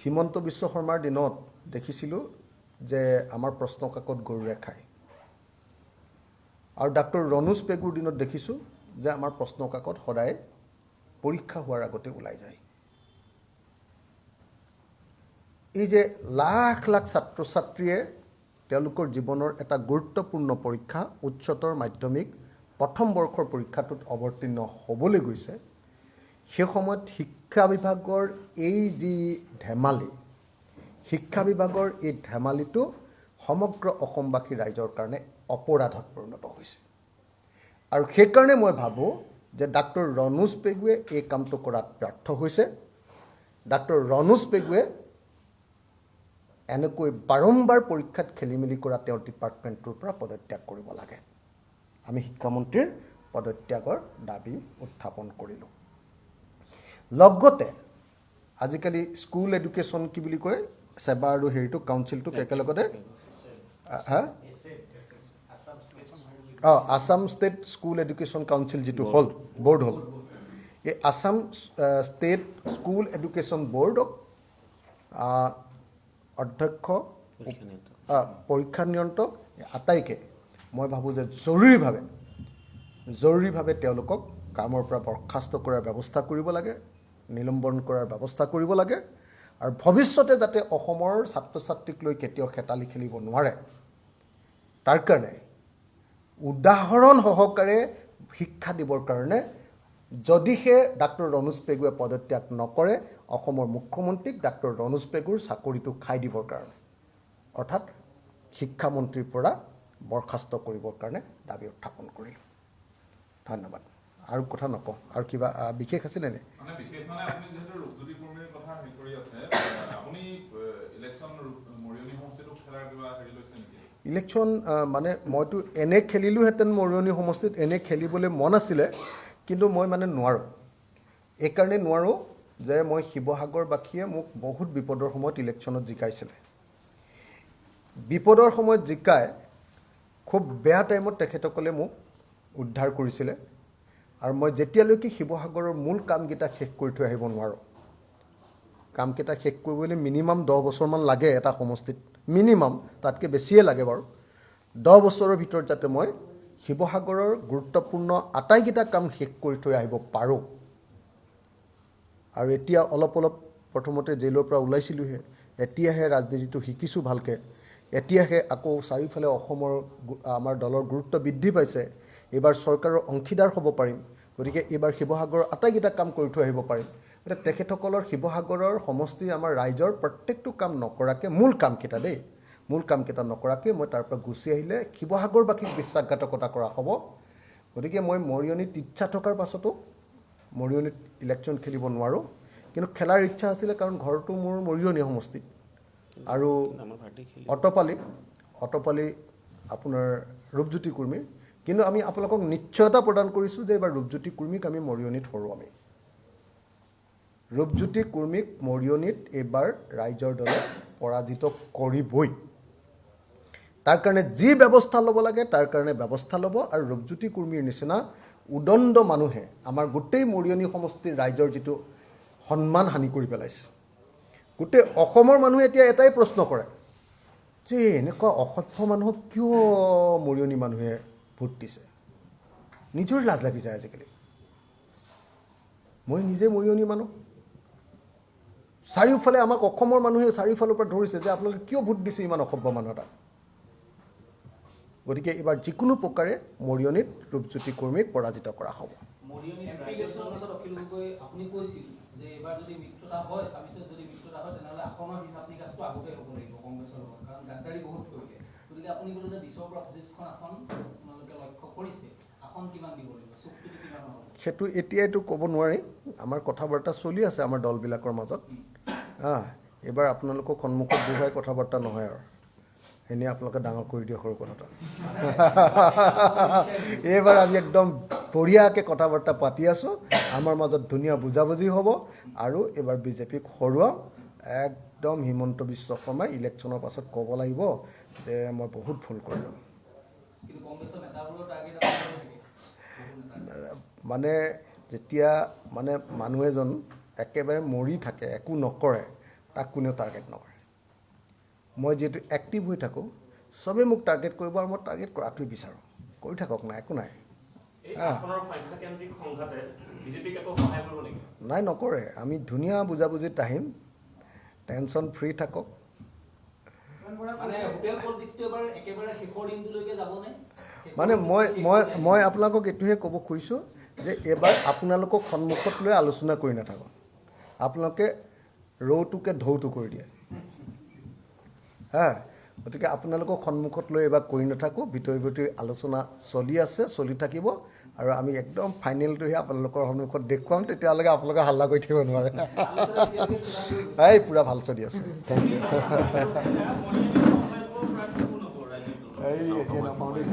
হিমন্ত বিশ্ব শৰ্মাৰ দিনত দেখিছিলোঁ যে আমাৰ প্ৰশ্ন কাকত গৰুৰে খায় আৰু ডাক্তৰ ৰণোজ পেগুৰ দিনত দেখিছোঁ যে আমাৰ প্ৰশ্ন কাকত সদায় পৰীক্ষা হোৱাৰ আগতে ওলাই যায়। এই যে লাখ লাখ ছাত্ৰ ছাত্ৰীয়ে তেওঁলোকৰ জীৱনৰ এটা গুৰুত্বপূৰ্ণ পৰীক্ষা উচ্চতৰ মাধ্যমিক প্ৰথম বৰ্ষৰ পৰীক্ষাটোত অৱতীৰ্ণ হ'বলৈ গৈছে, সেই সময়ত শিক্ষা বিভাগৰ এই যি ধেমালি, শিক্ষা বিভাগৰ এই ধেমালিটো সমগ্ৰ অসমবাসী ৰাইজৰ কাৰণে অপৰাধত পৰিণত হৈছে। আৰু সেইকাৰণে মই ভাবোঁ যে ডাক্তৰ ৰণোজ পেগুৱে এই কামটো কৰাত ব্যৰ্থ হৈছে। ডাক্তৰ ৰণোজ পেগুৱে এনেকৈ বাৰম্বাৰ পৰীক্ষাত খেলি মেলি কৰা তেওঁৰ ডিপাৰ্টমেণ্টটোৰ পৰা পদত্যাগ কৰিব লাগে। আমি শিক্ষামন্ত্ৰীৰ পদত্যাগৰ দাবী উত্থাপন কৰিলোঁ। লগতে আজিকালি স্কুল এডুকেশ্যন কি বুলি কয়, সেৱা আৰু হেৰিটো কাউন্সিলটোক একেলগতে Assam state school education council যিটো হ'ল, বৰ্ড হ'ল, এই আসাম ষ্টেট স্কুল এডুকেশ্যন বৰ্ডক অধ্যক্ষ, পৰীক্ষা নিয়ন্ত্ৰক আটাইকে মই ভাবোঁ যে জৰুৰীভাৱে তেওঁলোকক কামৰ পৰা বৰ্খাস্ত কৰাৰ ব্যৱস্থা কৰিব লাগে, নিলম্বন কৰাৰ ব্যৱস্থা কৰিব লাগে আৰু ভৱিষ্যতে যাতে অসমৰ ছাত্ৰ ছাত্ৰীক লৈ কেতিয়াও খেতালি খেলিব নোৱাৰে তাৰ কাৰণে উদাহৰণ সহকাৰে শিক্ষা দিবৰ কাৰণে যদিহে ডাক্তৰ ৰণোজ পেগুৱে পদত্যাগ নকৰে, অসমৰ মুখ্যমন্ত্ৰীক ডাক্তৰ ৰণোজ পেগুৰ চাকৰিটো খাই দিবৰ কাৰণে, অৰ্থাৎ শিক্ষামন্ত্ৰীৰ পৰা বৰ্খাস্ত কৰিবৰ কাৰণে দাবী উত্থাপন কৰিলোঁ। ধন্যবাদ। আৰু কথা নকওঁ, আৰু কিবা বিশেষ আছিলে নে? ইলেকশ্যন মানে মইতো এনে খেলিলোহেঁতেন মৰিয়নি সমষ্টিত, এনে খেলিবলৈ মন আছিলে, কিন্তু মই মানে নোৱাৰোঁ। এইকাৰণে নোৱাৰোঁ যে মই শিৱসাগৰবাসীয়ে মোক বহুত বিপদৰ সময়ত ইলেকশ্যনত জিকাইছিলে। বিপদৰ সময়ত জিকাই খুব বেয়া টাইমত তেখেতসকলে মোক উদ্ধাৰ কৰিছিলে আৰু মই যেতিয়ালৈকে শিৱসাগৰৰ মূল কামকেইটা শেষ কৰি থৈ আহিব নোৱাৰোঁ, কামকেইটা শেষ কৰিবলৈ মিনিমাম 10 বছৰমান লাগে এটা সমষ্টিত, মিনিমাম, তাতকৈ বেছিয়ে লাগে বাৰু। 10 বছৰৰ ভিতৰত যাতে মই শিৱসাগৰৰ গুৰুত্বপূৰ্ণ আটাইকেইটা কাম শেষ কৰি থৈ আহিব পাৰোঁ। আৰু এতিয়া অলপ প্ৰথমতে জেইলৰ পৰা ওলাইছিলোঁহে, এতিয়াহে ৰাজনীতিটো শিকিছোঁ ভালকৈ, এতিয়াহে আকৌ চাৰিওফালে অসমৰ আমাৰ দলৰ গুৰুত্ব বৃদ্ধি পাইছে, এইবাৰ চৰকাৰৰ অংশীদাৰ হ'ব পাৰিম, গতিকে এইবাৰ শিৱসাগৰৰ আটাইকেইটা কাম কৰি থৈ আহিব পাৰিম। গতিকে তেখেতসকলৰ শিৱসাগৰৰ সমষ্টিৰ আমাৰ ৰাইজৰ প্ৰত্যেকটো কাম নকৰাকৈ, মূল কামকেইটা নকৰাকৈ মই তাৰ পৰা গুচি আহিলে শিৱসাগৰবাসীক বিশ্বাসঘাতকতা কৰা হ'ব। গতিকে মই মৰিয়নিত ইচ্ছা থকাৰ পাছতো মৰিয়নিত ইলেকশ্যন খেলিব নোৱাৰোঁ, কিন্তু খেলাৰ ইচ্ছা আছিলে কাৰণ ঘৰটো মোৰ মৰিয়নি সমষ্টিত আৰু অটপালি আপোনাৰ ৰূপজ্যোতি কুৰ্মীৰ। কিন্তু আমি আপোনালোকক নিশ্চয়তা প্ৰদান কৰিছোঁ যে এইবাৰ ৰূপজ্যোতি কুৰ্মীক আমি মৰিয়নিত হৰুৱামেই। ৰূপজ্যোতি কুৰ্মীক মৰিয়নিত এইবাৰ ৰাইজৰ দলে পৰাজিত কৰিবই। তাৰ কাৰণে যি ব্যৱস্থা ল'ব লাগে তাৰ কাৰণে ব্যৱস্থা ল'ব, আৰু ৰূপজ্যোতি কুৰ্মীৰ নিচিনা উদণ্ড মানুহে আমাৰ গোটেই মৰিয়নি সমষ্টিৰ ৰাইজৰ যিটো সন্মান হানি কৰি পেলাইছে। গোটেই অসমৰ মানুহে এতিয়া এটাই প্ৰশ্ন কৰে যে এনেকুৱা অসভ্য মানুহক কিয় মৰিয়নি মানুহে ভোট দিছে। নিজৰ লাজ লাগি যায় আজিকালি। মই নিজে মৰিয়নি মানুহ, চাৰিওফালে আমাক অসমৰ মানুহে চাৰিওফালৰ পৰা ধৰিছে যে আপোনালোকে কিয় ভোট দিছে ইমান অসভ্য মানুহ এটাক। গতিকে এইবাৰ যিকোনো প্ৰকাৰে মৰিয়নিত ৰূপজ্যোতি কুৰ্মীক পৰাজিত কৰা হ'ব। সেইটো এতিয়াইতো ক'ব নোৱাৰি, আমাৰ কথা বাৰ্তা চলি আছে আমাৰ দলবিলাকৰ মাজত। এইবাৰ আপোনালোকক সন্মুখত বহাই কথা বাৰ্তা নহয় আৰু, এনেই আপোনালোকে ডাঙৰ কৰি দিয়ে সৰু কথাটো। এইবাৰ আমি একদম বঢ়িয়াকৈ কথা বাৰ্তা পাতি আছোঁ, আমাৰ মাজত ধুনীয়া বুজাবুজি হ'ব আৰু এইবাৰ বিজেপিক হৰুৱাম। একদম হিমন্ত বিশ্ব শৰ্মাই ইলেকশ্যনৰ পাছত ক'ব লাগিব যে মই বহুত ভুল কৰিলোঁ। মানে যেতিয়া মানুহ এজন একেবাৰে মৰি থাকে, একো নকৰে, তাক কোনেও টাৰ্গেট নকৰে। মই যিহেতু এক্টিভ হৈ থাকোঁ, চবেই মোক টাৰ্গেট কৰিব আৰু মই টাৰ্গেট কৰাটোৱে বিচাৰোঁ। কৰি থাকক না, একো নাই। নাই, নকৰে। আমি ধুনীয়া বুজাবুজিত আহিম, টেনশ্যন ফ্ৰী থাকক। মানে মই আপোনালোকক এইটোহে ক'ব খুজিছোঁ যে এইবাৰ আপোনালোকক সন্মুখত লৈ আলোচনা কৰি নাথাকক। আপোনালোকে ৰৌটোকে ঢৌটো কৰি দিয়ে। গতিকে আপোনালোকক সন্মুখত লৈ এইবাৰ কৰি নাথাকোঁ। ভিতৰি আলোচনা চলি আছে, চলি থাকিব, আৰু আমি একদম ফাইনেলটোহে আপোনালোকৰ সন্মুখত দেখুৱাম। তেতিয়ালৈকে আপোনালোকে হাল্লা কৰি থাকিব নোৱাৰে। এই পূৰা ভাল চলি আছে। Thank you. এই এতিয়া নাপাওঁ দেই।